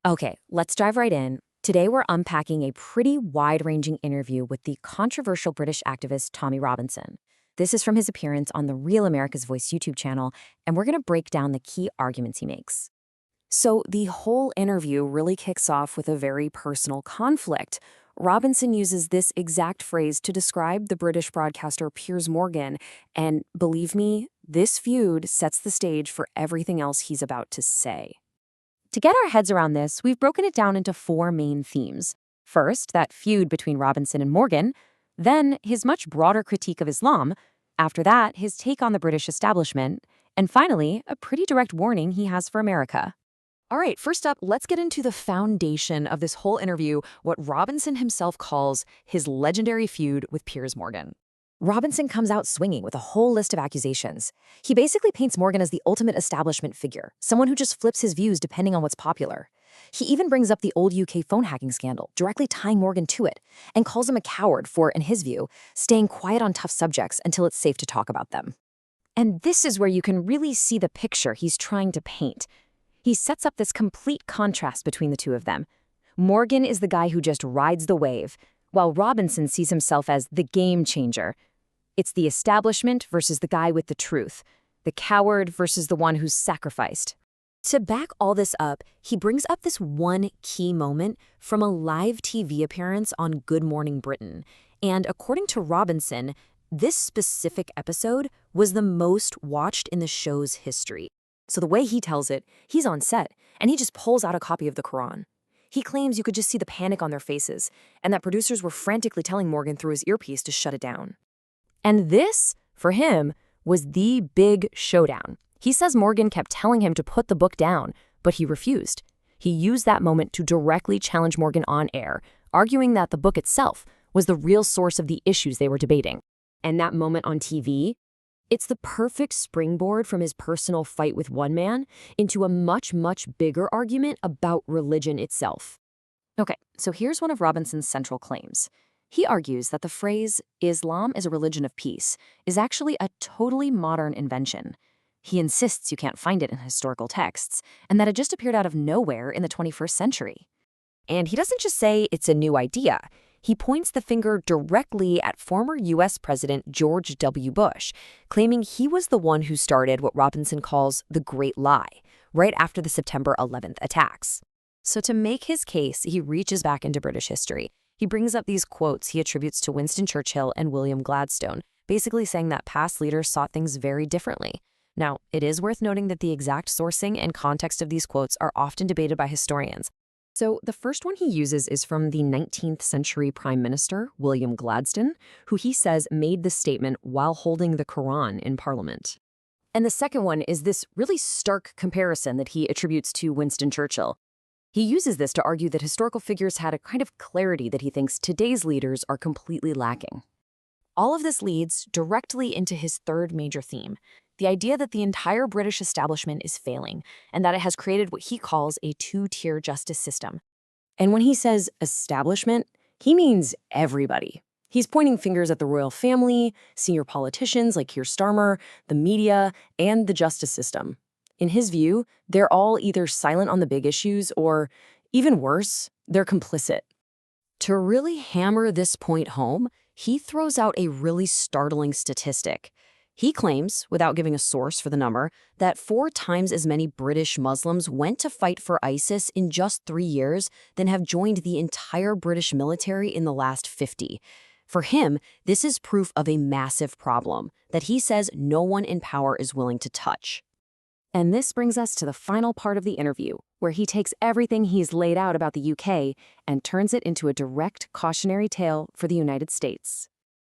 Okay, let's dive right in. Today, we're unpacking a pretty wide ranging interview with the controversial British activist Tommy Robinson. This is from his appearance on the Real America's Voice YouTube channel, and we're going to break down the key arguments he makes. So, the whole interview really kicks off with a very personal conflict. Robinson uses this exact phrase to describe the British broadcaster Piers Morgan, and believe me, this feud sets the stage for everything else he's about to say. To get our heads around this, we've broken it down into four main themes. First, that feud between Robinson and Morgan. Then, his much broader critique of Islam. After that, his take on the British establishment. And finally, a pretty direct warning he has for America. All right, first up, let's get into the foundation of this whole interview, what Robinson himself calls his legendary feud with Piers Morgan. Robinson comes out swinging with a whole list of accusations. He basically paints Morgan as the ultimate establishment figure, someone who just flips his views depending on what's popular. He even brings up the old UK phone hacking scandal, directly tying Morgan to it, and calls him a coward for, in his view, staying quiet on tough subjects until it's safe to talk about them. And this is where you can really see the picture he's trying to paint. He sets up this complete contrast between the two of them. Morgan is the guy who just rides the wave, while Robinson sees himself as the game changer. It's the establishment versus the guy with the truth, the coward versus the one who's sacrificed. To back all this up, he brings up this one key moment from a live TV appearance on Good Morning Britain. And according to Robinson, this specific episode was the most watched in the show's history. So the way he tells it, he's on set, and he just pulls out a copy of the Quran. He claims you could just see the panic on their faces, and that producers were frantically telling Morgan through his earpiece to shut it down. And this, for him, was the big showdown. He says Morgan kept telling him to put the book down, but he refused. He used that moment to directly challenge Morgan on air, arguing that the book itself was the real source of the issues they were debating. And that moment on TV, it's the perfect springboard from his personal fight with one man into a much, much bigger argument about religion itself. Okay, so here's one of Robinson's central claims. He argues that the phrase, Islam is a religion of peace, is actually a totally modern invention. He insists you can't find it in historical texts, and that it just appeared out of nowhere in the 21st century. And he doesn't just say it's a new idea. He points the finger directly at former U.S. President George W. Bush, claiming he was the one who started what Robinson calls the Great Lie, right after the September 11th attacks. So to make his case, he reaches back into British history. He brings up these quotes he attributes to Winston Churchill and William Gladstone, basically saying that past leaders saw things very differently. Now, it is worth noting that the exact sourcing and context of these quotes are often debated by historians. So the first one he uses is from the 19th century Prime Minister, William Gladstone, who he says made this statement while holding the Quran in Parliament. And the second one is this really stark comparison that he attributes to Winston Churchill. He uses this to argue that historical figures had a kind of clarity that he thinks today's leaders are completely lacking. All of this leads directly into his third major theme, the idea that the entire British establishment is failing and that it has created what he calls a two-tier justice system. And when he says establishment, he means everybody. He's pointing fingers at the royal family, senior politicians like Keir Starmer, the media, and the justice system. In his view, they're all either silent on the big issues or, even worse, they're complicit. To really hammer this point home, he throws out a really startling statistic. He claims, without giving a source for the number, that 4 times as many British Muslims went to fight for ISIS in just 3 years than have joined the entire British military in the last 50. For him, this is proof of a massive problem that he says no one in power is willing to touch. And this brings us to the final part of the interview, where he takes everything he's laid out about the UK and turns it into a direct cautionary tale for the United States.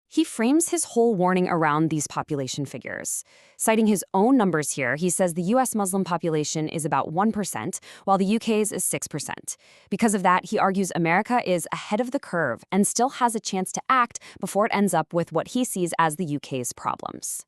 He frames his whole warning around these population figures. Citing his own numbers here, he says the US Muslim population is about 1%, while the UK's is 6%. Because of that, he argues America is ahead of the curve and still has a chance to act before it ends up with what he sees as the UK's problems.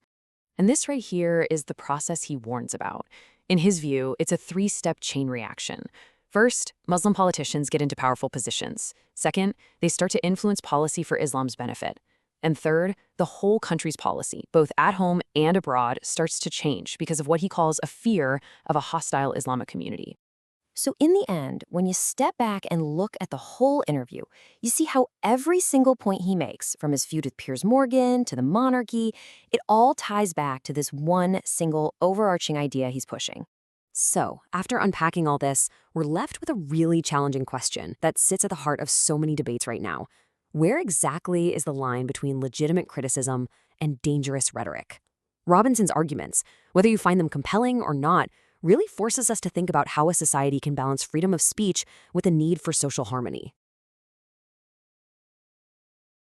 And this right here is the process he warns about. In his view, it's a 3-step chain reaction. First, Muslim politicians get into powerful positions. Second, they start to influence policy for Islam's benefit. And third, the whole country's policy, both at home and abroad, starts to change because of what he calls a fear of a hostile Islamic community. So in the end, when you step back and look at the whole interview, you see how every single point he makes, from his feud with Piers Morgan to the monarchy, it all ties back to this one single overarching idea he's pushing. So, after unpacking all this, we're left with a really challenging question that sits at the heart of so many debates right now. Where exactly is the line between legitimate criticism and dangerous rhetoric? Robinson's arguments, whether you find them compelling or not, really forces us to think about how a society can balance freedom of speech with the need for social harmony.